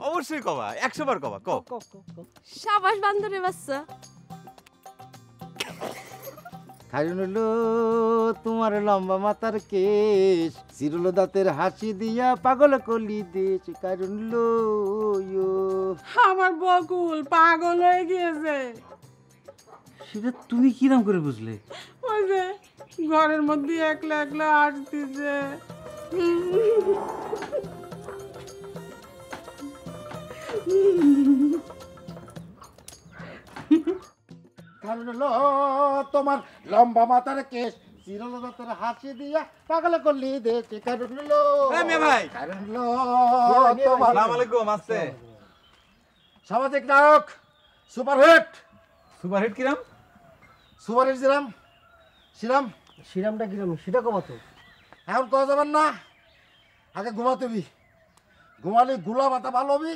অবশ্যই কবা, 100 বার কবা। কও। সাবাস বান্দরের বাচ্চা। কারণ হলো তোমার লম্বা মাথার কেশ, চিরল দাঁতের হাসি দিয়া পাগল কলি দেশ। কারণ হলো আমার বকুল পাগল হয়ে গিয়েছে। সেটা তুমি কিরাম করে বুঝলে? ওই যে ঘরের মধ্যে একলা একলা আসতেছে। কারণ হলো তোমার লম্বা মাথার কেশ, চিরল দাঁতের হাসি দিয়া পাগল কলি দেশ। কারণ হলো ভাই, কারণ হলো তোমার। আসসালামু আলাইকুম। আসছে সামাজিক নায়ক সুপারহিট। সুপারহিট কিরাম? সুপারহিট ছিলাম ছিলাম। শিরামটা কিরাম সেটা কবা তো। এখন কওয়া যাবেন না, আগে ঘুমাতে হবি। ঘুমালে গুলা মাথা ভালো হবি,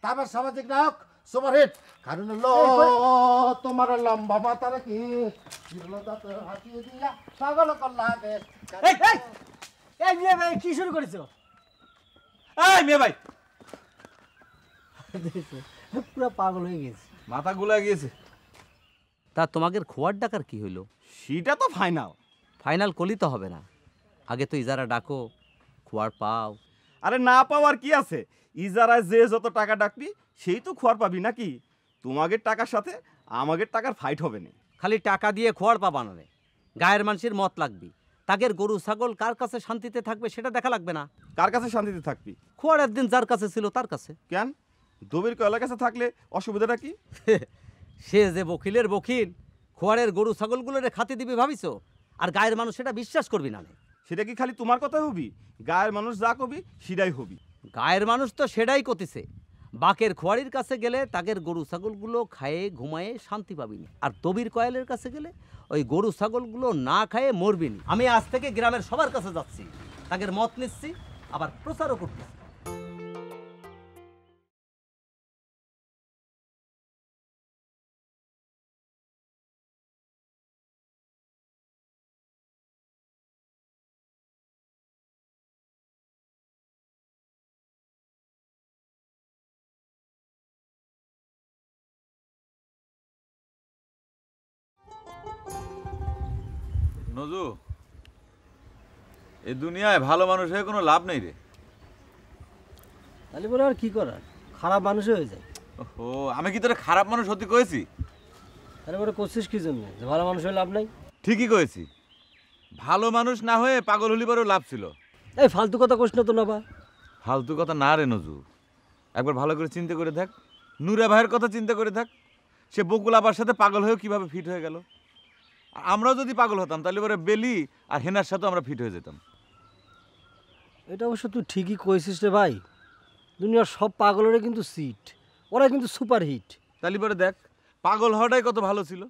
তারপর সামাজিক নায়ক সুপারহিট। কারণ হলো তোমার লম্বা মাথা রেখে হাসিয়ে দিয়া পাগল করলা দেশ। এই মিয়া ভাই কি শুরু করেছো? এই মিয়া ভাই, পুরো পাগল হয়ে গেছে, মাথা গুলা গিয়েছে। তা তোমাদের খোয়ার ডাকার কি হইল? সেটা তো ফাইনাল। ফাইনাল কলি তো হবে না, আগে তো ইজারা ডাকো, খোয়ার পাও। আরে না পাওয়ার কি আছে? ইজারায় যে যত টাকা ডাকবি সেই তো খোয়ার পাবি নাকি? তোমাদের টাকার সাথে আমাদের টাকার ফাইট হবে না। খালি টাকা দিয়ে খোয়ার পাবা না রে, গায়ের মানুষের মত লাগবি। তাদের গরু ছাগল কার কাছে শান্তিতে থাকবে সেটা দেখা লাগবে না? কার কাছে শান্তিতে থাকবি? খোয়ার একদিন যার কাছে ছিল তার কাছে। কেন? দবির কয়লার কাছে থাকলে অসুবিধাটা কি? সে যে বকিলের বকিল, খোয়ারের গরু ছাগলগুলোরে খাতি দিবি ভাবিছো? আর গায়ের মানুষ সেটা বিশ্বাস করবি না। সেটা কি খালি তোমার কথাই হবি? গায়ের মানুষ যা কবি সেটাই হবি। গায়ের মানুষ তো সেটাই কতিছে। বাকের খোয়ারির কাছে গেলে তাদের গরু ছাগলগুলো খায়ে ঘুমায়ে শান্তি পাবিনি, আর দবির কয়েলের কাছে গেলে ওই গরু ছাগলগুলো না খায়ে মরবিনি। আমি আজ থেকে গ্রামের সবার কাছে যাচ্ছি, তাদের মত নিচ্ছি, আবার প্রচারও করতেছি। নজু, এই দুনিয়ায় ভালো মানুষ হয়ে কোনো লাভ নেই রে। তাহলে বলে আর কি করার, খারাপ মানুষ হয়ে যায়। ও, আমি কি তোরা খারাপ মানুষ হতে কয়েছি? তাহলে বলে করছিস কি জন্য যে ভালো মানুষ হয়ে লাভ নাই? ঠিকই কয়েছি, ভালো মানুষ না হয়ে পাগল হলি পরেও লাভ ছিল। এই ফালতু কথা কোশ না তো না বা। ফালতু কথা না রে নজু, একবার ভালো করে চিন্তা করে দেখ। নুরা ভাইয়ের কথা চিন্তা করে দেখ, সে বকুল আবার সাথে পাগল হয়েও কিভাবে ফিট হয়ে গেল। আমরাও যদি পাগল হতাম তাহলে পরে বেলি আর হেনার সাথেও আমরা ফিট হয়ে যেতাম। এটা অবশ্য তুই ঠিকই কইছিস রে ভাই, দুনিয়ার সব পাগলেরা কিন্তু সিট, ওরা কিন্তু সুপার হিট। তাহলে পরে দেখ, পাগল হওয়াটাই কত ভালো ছিল।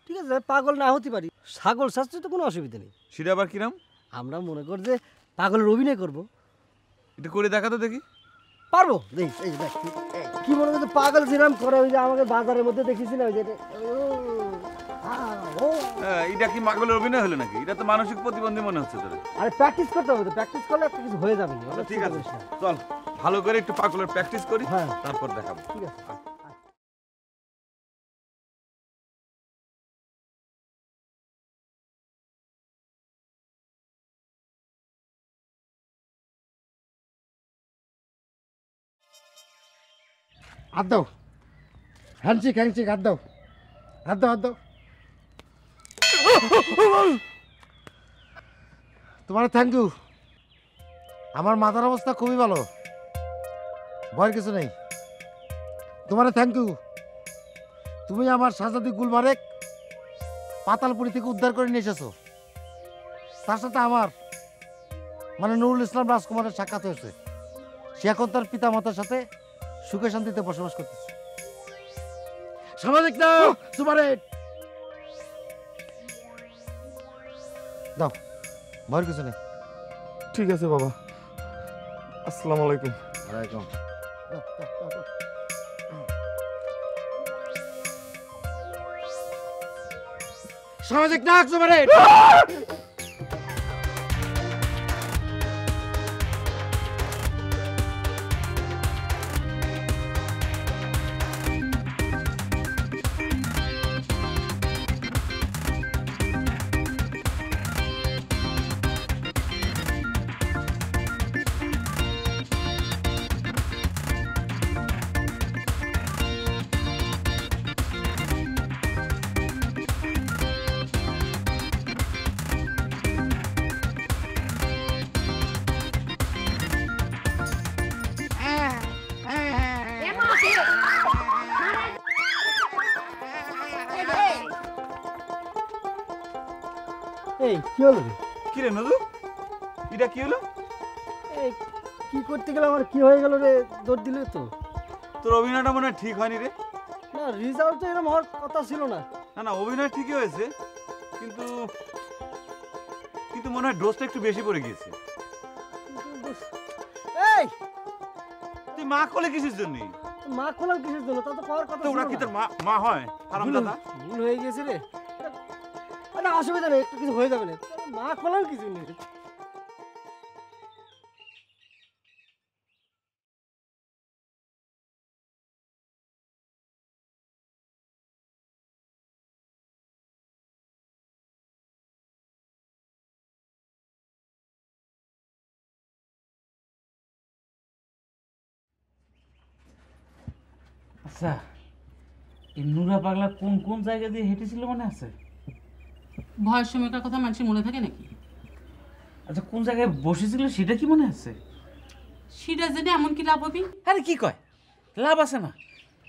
ঠিক আছে, পাগল না হতে পারি, ছাগল শাস্ত্রে তো কোনো অসুবিধা নেই। সেটা আবার কিরাম? আমরা মনে কর যে পাগলের অভিনয় করবো। এটা করে দেখা তো দেখি। পারবো, দেখ এই দেখ কি মনে করছে পাগল যেরাম করে, ওই যে আমাকে বাজারের মধ্যে দেখেছি না, ওই যে এটা কি পাগলের অভিনয় হলো নাকি? এটা তো মানসিক প্রতিবন্ধী মনে হচ্ছে তোর। আরে প্র্যাকটিস করতে হবে তো, প্র্যাকটিস করলে একটা কিছু হয়ে যাবে। ঠিক আছে, চল ভালো করে একটু পাগলের প্র্যাকটিস করি, হ্যাঁ তারপর দেখাবো। ঠিক আছে। হাত দাও, হ্যান্ডশেক হ্যান্ডশেক, হাত দাও হাত দাও হাত দাও। তোমার থ্যাংক ইউ। আমার মাথার অবস্থা খুবই ভালো, ভয়ের কিছু নেই। তোমার থ্যাংক ইউ, তুমি আমার শাহজাদি গুলমারেক পাতালপুরি থেকে উদ্ধার করে নিয়ে এসেছো। তার সাথে আমার মানে নুরুল ইসলাম রাজকুমারের সাক্ষাৎ হয়েছে। সে এখন তার পিতা মাতার সাথে সুখে শান্তিতে বসবাস করতেছে। সামাজিক না সুপারহিট দাও, ভয়ের কিছু নেই। ঠিক আছে বাবা, আসসালামু আলাইকুম। ওয়ালাইকুম। সামাজিক নায়ক সুপারহিট। এই কি হলো রে? কি রে নজু, এটা কি হলো? এই কি করতে গেলে আমার কি হয়ে গেল রে? দৌড় দিলে তো। তোর অভিনয়টা মনে হয় ঠিক হয়নি রে। না, রেজাল্ট তো এরকম হওয়ার কথা ছিল না। না না, অভিনয় ঠিকই হয়েছে, কিন্তু কিন্তু মনে হয় ডোজটা একটু বেশি পড়ে গিয়েছে। এই তুই মা কোলে কিসের জন্য? মা খোলাম কিসের জন্য? তা তো পাওয়ার কথা তো ওরা ছিল কি না। তোর মা হয় হারামজাদা? ভুল হয়ে গেছে রে। আরে অসুবিধা নেই, একটু কিছু হয়ে যাবে না। মা খোলাম কিছু নেই। আচ্ছা, এই নুরা পাগলা কোন কোন জায়গা দিয়ে হেঁটেছিল মনে আছে? ভয়ের সময়কার কথা মানুষের মনে থাকে নাকি? আচ্ছা, কোন জায়গায় বসেছিল সেটা কি মনে আছে? সেটা জেনে এমন কি লাভ হবি? আরে কি কয়, লাভ আছে না।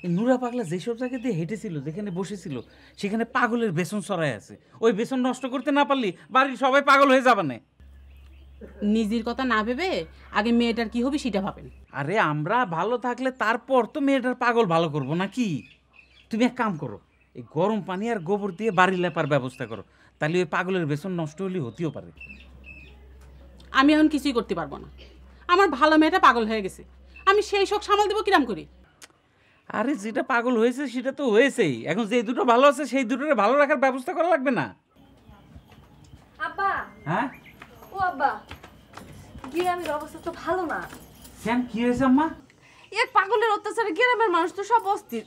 এই নুরা পাগলা যেসব জায়গা দিয়ে হেঁটেছিল, যেখানে বসেছিল, সেখানে পাগলের বেসন ছড়ায় আছে। ওই বেসন নষ্ট করতে না পারলি বাড়ির সবাই পাগল হয়ে যাবে না। নিজের কথা না ভেবে আগে মেয়েটার কি হবে সেটা ভাবেন। আরে আমরা ভালো থাকলে তারপর তো মেয়েটার পাগল ভালো করবো নাকি? তুমি এক কাম করো, এই গরম পানি আর গোবর দিয়ে বাড়ি লেপার ব্যবস্থা করো, তাহলে ওই পাগলের বেসন নষ্ট হলে হতেও পারে। আমি এখন কিছুই করতে পারবো না। আমার ভালো মেয়েটা পাগল হয়ে গেছে, আমি সেই শোক সামাল দেবো কিরাম করি? আরে যেটা পাগল হয়েছে সেটা তো হয়েছেই, এখন যে দুটো ভালো আছে সেই দুটোরে ভালো রাখার ব্যবস্থা করা লাগবে না? আব্বা, হ্যাঁ ও আব্বা, গ্রামের অবস্থা তো ভালো না। শ্যাম, কি হয়েছে আম্মা? এক পাগলের অত্যাচারে গ্রামের মানুষ তো সব অস্থির।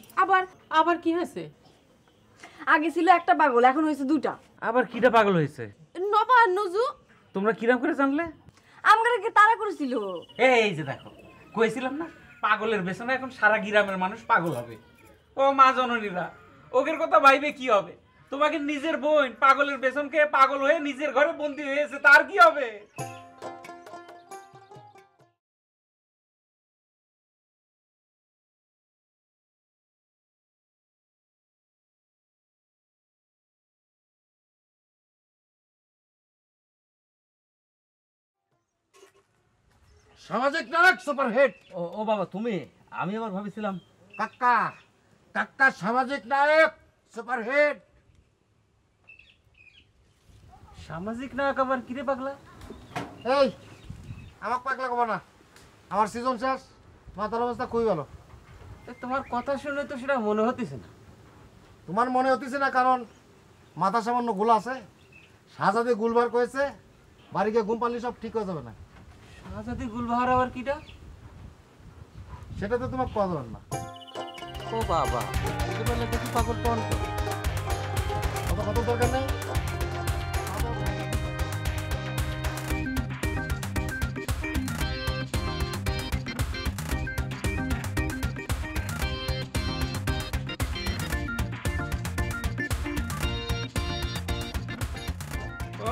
আবার কি হয়েছে? আগে ছিল একটা পাগল, এখন হয়েছে দুটা। আবার কিটা পাগল হয়েছে? নবা আর নজু তোমরা কিরাম করে জানলে? আমাকে তারা করেছিল। এই যে দেখো, কইছিলাম না পাগলের বেসনে এখন সারা গ্রামের মানুষ পাগল হবে। ও মা জননীরা, ওদের কথা ভাইবে কি হবে? তোমাকে নিজের বোন পাগলের বেসন খেয়ে পাগল হয়ে নিজের ঘরে বন্দী হয়েছে, তার কি হবে? সামাজিক নায়ক সুপারহিট ও বাবা তুমি, আমি আবার ভাবিছিলাম কাকা, কাকা সামাজিক নায়ক সুপারহিট। সামাজিক নায়ক আবার কিরে পাগলা? এই আমাকে পাগলা কব না, আমার সিজন শেষ, মাথার অবস্থা খুবই ভালো। তোমার কথা শুনে তো সেটা মনে হতেছে না। তোমার মনে হতেছে না কারণ মাথা সামান্য গোলা আছে। শাহজাদি গুলবার কয়েছে, বাড়িকে ঘুম পারলে সব ঠিক হয়ে যাবে না। শাহজাদি গুলবাহার আবার কিটা? সেটা তো তোমার কথা না। ও বাবা, ছোটবেলা দেখি পাগল টন কত কত দরকার নেই।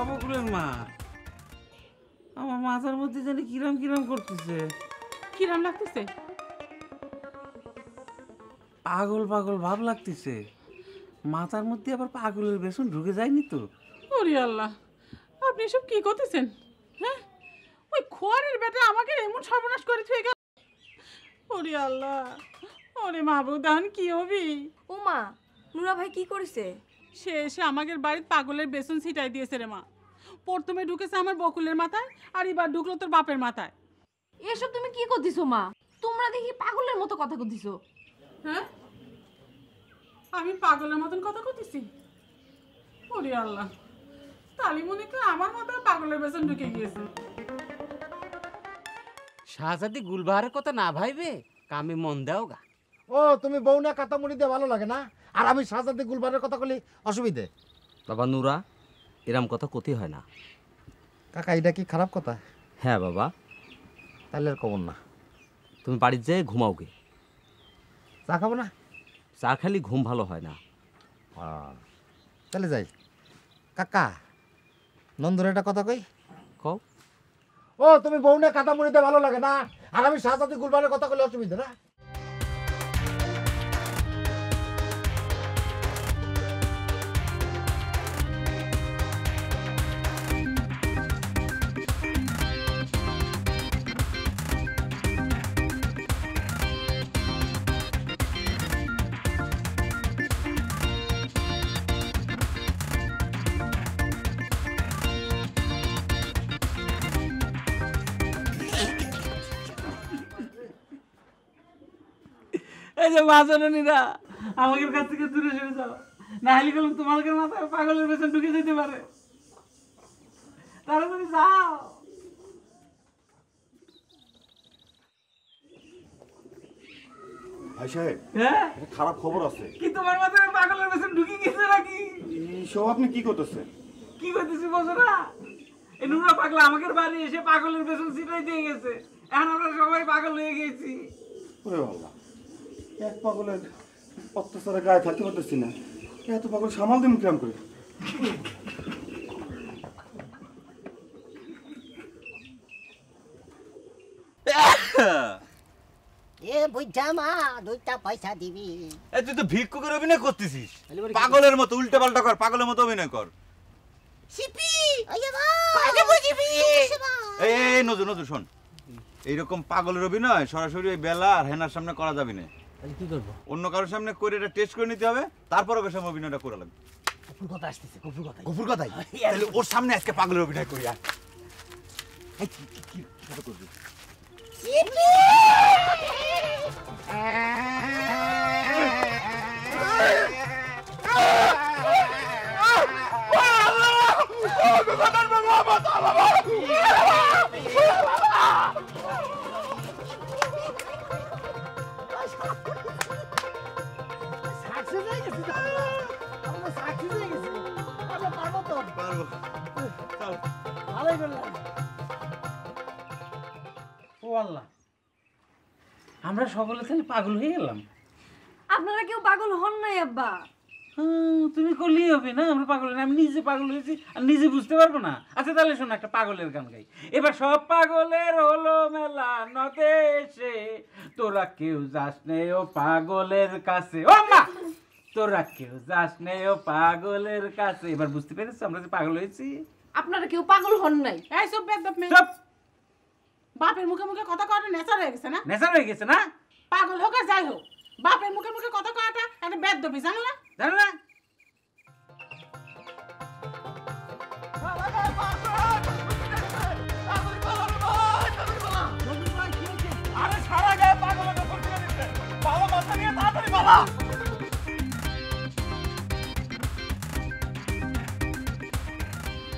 বকুলের মা, আমার মাথার মধ্যে জানি কিরাম কিরাম করতেছে। কিরাম লাগতেছে? পাগল পাগল ভাব লাগতেছে। মাথার মধ্যে আবার পাগলের বেসন ঢুকে যায়নি তো? ওরে আল্লাহ, আপনি এসব কি করতেছেন? হ্যাঁ, ওই খোয়ারের বেটা আমাকে এমন সর্বনাশ করে থুয়ে গেল। ওরে আল্লাহ, ওরে মাহবুব, এখন কি হবি? ও মা, নুরা ভাই কি করেছে? সে এসে আমাদের বাড়ির পাগলের বেসন ছিটাই দিয়েছে রে মা। প্রথমে ঢুকেছে আমার বকুলের মাথায়, আর এবার ঢুকলো তোর বাপের মাথায়। এসব তুমি কি করতেছো মা? তোমরা দেখি পাগলের মতো কথা করতেছো। হ্যাঁ, আমি পাগলের মতন কথা করতেছি? ওরে আল্লাহ, তালি মনে করে আমার মাথায় পাগলের বেসন ঢুকে গিয়েছে। শাহজাদি গুলবাহারের কথা না ভাইবে কামে মন দাও গা। ও তুমি বউ না কাতামুড়ি দিয়ে ভালো লাগে না, আর আমি শাহজাদি গুলবারের কথা বলি অসুবিধে। বাবা নুরা, এরম কথা ক্ষতি হয় না। কাকা এটা কি খারাপ কথা? হ্যাঁ বাবা, তাহলে আর কবর না। তুমি বাড়ির যেয়ে ঘুমাও গে। চা খাবো না? চা খালি ঘুম ভালো হয় না। তাহলে যাই। কাকা নন্দর একটা কথা কই। কও। ও তুমি বউ না কাতামুড়িতে ভালো লাগে না, আর আমি শাহজাদি গুলবারের কথা বলি অসুবিধা না। এই যে মা জননীরা আমাদের কাছ থেকে দূরে সরে যাও, না হলে গেলাম তোমাদের মাথায় পাগলের বেতন ঢুকে যেতে পারে। তাড়াতাড়ি যাও। ভাই সাহেব, হ্যাঁ, একটা খারাপ খবর আছে। কি তোমার মাথায় পাগলের বেতন ঢুকে গেছে নাকি? এইসব আপনি কি করতেছেন? কি করতেছি বলছো না? এই নুরা পাগলা আমাকে বাড়ি এসে পাগলের বেতন ছিটাই দিয়ে গেছে। এখন আমরা সবাই পাগল হয়ে গেছি। ওরে বাবা, এক পাগলের অত্যাচারে গায়ে থাকতে পারতেছি না, এত পাগল সামাল দিন কিরম করে? এ বুঝা মা 2টা পয়সা দিবি। এই তুই তো ভিক্ষুকের অভিনয় করতেছিস, পাগলের মতো উল্টে পাল্টা কর, পাগলের মতো অভিনয় কর। সিপি ওরে মা কাজে বুঝিবি। এই এই নজর নজর শোন, এইরকম পাগলের অভিনয় সরাসরি ওই বেলা আর হেনার সামনে করা যাবে না। তাহলে কি করবো? অন্য কারোর সামনে করে এটা টেস্ট করে নিতে হবে, তারপর ওকে সামনে অভিনয়টা করা লাগবে। কুকুর কথা আসতেছে, কুকুর কথা। গফুর কথাই, তাহলে ওর সামনে আজকে পাগলের অভিনয় করি। আর এই কি কথা করবি? সিপি পারবো। চল। ভালোই করলাম। ও আল্লাহ, আমরা সকলে তাহলে পাগল হয়ে গেলাম। আপনারা কেউ পাগল হন নাই আব্বা। তুমি করলেই হবে না, আমরা পাগল না, আমি নিজে পাগল হয়েছি আর নিজে বুঝতে পারবো না। আচ্ছা তাহলে শোনো, একটা পাগলের গান গাই। এবার সব পাগলের হলো মেলা নদে এসে, তোরা কেউ যাস নে ও পাগলের কাছে। ও মা, তোরা কেউ যাস নে ও পাগলের কাছে। এবার বুঝতে পেরেছো আমরা যে পাগল হয়েছি? আপনারা কেউ পাগল হন নাই। এই সব বেদব মেয়ে, চুপ, বাপের মুখে মুখে কথা কওয়াটা নেশা হয়ে গেছে না? নেশা হয়ে গেছে না? পাগল হোক আর যাই হোক, বাপের মুখে মুখে কথা কওয়াটা একটা বেদবি, জানো না? জানো না?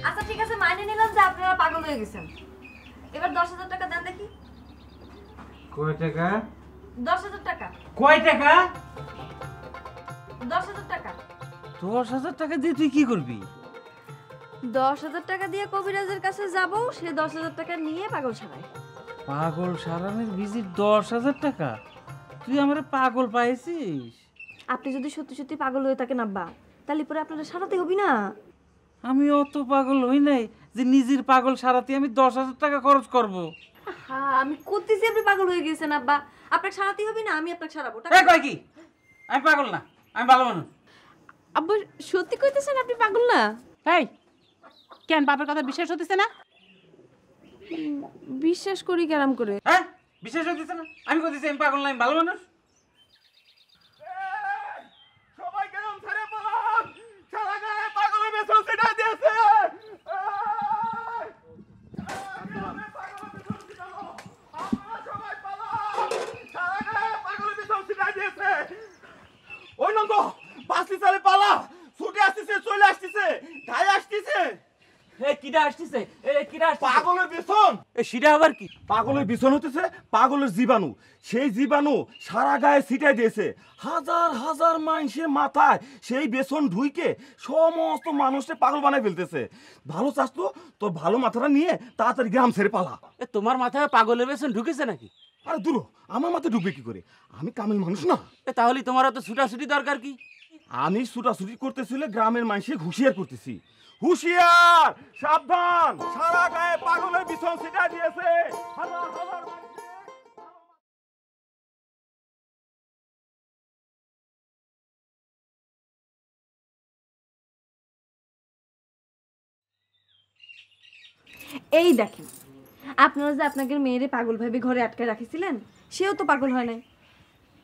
আচ্ছা ঠিক আছে, মাইনে নিলাম যে আপনারা পাগল হয়ে গেছেন। এবার 10,000 টাকা দেন দেখি। কয় টাকা? 10,000 টাকা। কয় টাকা? 10,000 টাকা। 10,000 টাকা দিয়ে তুই কি করবি? 10,000 টাকা দিয়ে কবিরাজের কাছে যাব, সে 10,000 টাকা নিয়ে পাগল সারায়। পাগল সারানোর ভিজিট 10,000 টাকা? তুই আমারে পাগল পাইছিস? আপনি যদি সত্যি সত্যি পাগল হয়ে থাকেন আব্বা, তাহলে পরে আপনারা সারাতে হবি না। আমি অত পাগল হই নাই যে নিজের পাগল সারাতে আমি 10,000 টাকা খরচ করব। হ্যাঁ, আমি করতেছি আপনি পাগল হয়ে গেছেন আব্বা, আপনাকে সারাতে হবে না, আমি আপনাকে সারাবো। এই কয় কি? আমি পাগল না, আমি ভালো মানুষ। আব্বা সত্যি কইতেছেন আপনি পাগল না? এই কেন বাপের কথা বিশ্বাস হতেছে না? বিশ্বাস করি কেরাম করে? হ্যাঁ, বিশ্বাস হইতেছে না? আমি কইতেছি আমি পাগল না, আমি ভালো মানুষ। সবাই কেমন ছেড়ে পালান, সারা গায়ে পাগলের বেতন ছিটা দিয়েছে। ওই নন্দ বাসি চালে পালা, ছুটে আসতেছে, চলে আসতেছে, ঢাই আসতেছে। পাগলের বেতন, সেটা আবার কি? পাগলের বিছন হতেছে পাগলের জীবাণু, সেই জীবাণু সারা গায়ে ছিটাই দিয়েছে। হাজার হাজার মানুষের মাথায় সেই বেসন ঢুইকে সমস্ত মানুষকে পাগল বানায় ফেলতেছে। ভালো চাস তো তোর ভালো মাথাটা নিয়ে তাড়াতাড়ি গ্রাম ছেড়ে পালা। তোমার মাথায় পাগলের বেতন ঢুকেছে নাকি? আরে দূর, আমার মাথায় ঢুকবে কি করে? আমি কামেল মানুষ না। তাহলে তোমার তো ছুটাছুটি দরকার কি? আমি ছুটাছুটি করতেছিলে গ্রামের মানুষকে হুঁশিয়ার করতেছি। হুঁশিয়ার, সাবধান, সারা গায়ে পাগলের বিছন ছিটা দিয়েছে। হাজার হাজার এই দেখেন, আপনারা যে আপনাদের মেয়েরে পাগল ভাবে ঘরে আটকে রাখিছিলেন, সেও তো পাগল হয় নাই।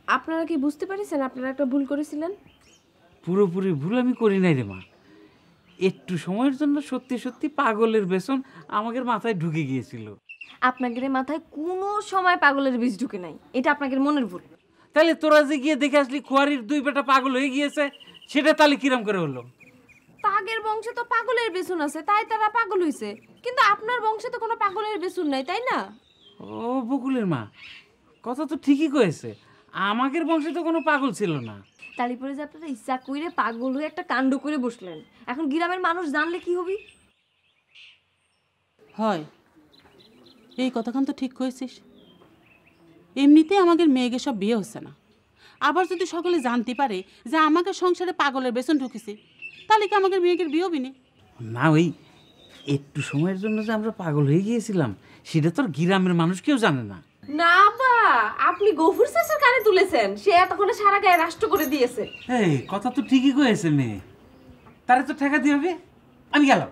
আপনারা কি বুঝতে পারছেন আপনারা একটা ভুল করেছিলেন? পুরোপুরি ভুল আমি করি নাই রে মা। একটু সময়ের জন্য সত্যি সত্যি পাগলের বেসন আমাদের মাথায় ঢুকে গিয়েছিল। আপনাদের মাথায় কোনো সময় পাগলের বীজ ঢুকে নাই, এটা আপনাদের মনের ভুল। তাহলে তোরা যে গিয়ে দেখে আসলি খোয়ারির দুই বেটা পাগল হয়ে গিয়েছে, সেটা তাহলে কিরম করে হলো? তাগের বংশে তো পাগলের বেসন আছে, তাই তারা পাগল হইছে। কিন্তু আপনার বংশে তো কোনো পাগলের বেসন নাই, তাই না? ও বকুলের মা, কথা তো ঠিকই কয়েছে, আমাদের বংশে তো কোনো পাগল ছিল না। তালি পরে যে আপনারা ইচ্ছা কইরে পাগল হয়ে একটা কাণ্ড করে বসলেন, এখন গ্রামের মানুষ জানলে কি হবি? হয়, এই কথাখান তো ঠিক কইছিস। এমনিতে আমাদের মেয়েকে সব বিয়ে হচ্ছে না, আবার যদি সকলে জানতে পারে যে আমাকে সংসারে পাগলের বেসন ঢুকেছে, তাহলে কি আমাদের মেয়েকে বিয়ে হবি না? না, ওই একটু সময়ের জন্য যে আমরা পাগল হয়ে গিয়েছিলাম, সেটা তো আর গ্রামের মানুষ কেউ জানে না। না বা, আপনি গফুর চাচার কানে তুলেছেন, সে এতক্ষণে সারা গায়ে রাষ্ট্র করে দিয়েছে। এই কথা তো ঠিকই কয়েছে মেয়ে, তারে তো ঠেকা দিয়ে হবে। আমি গেলাম।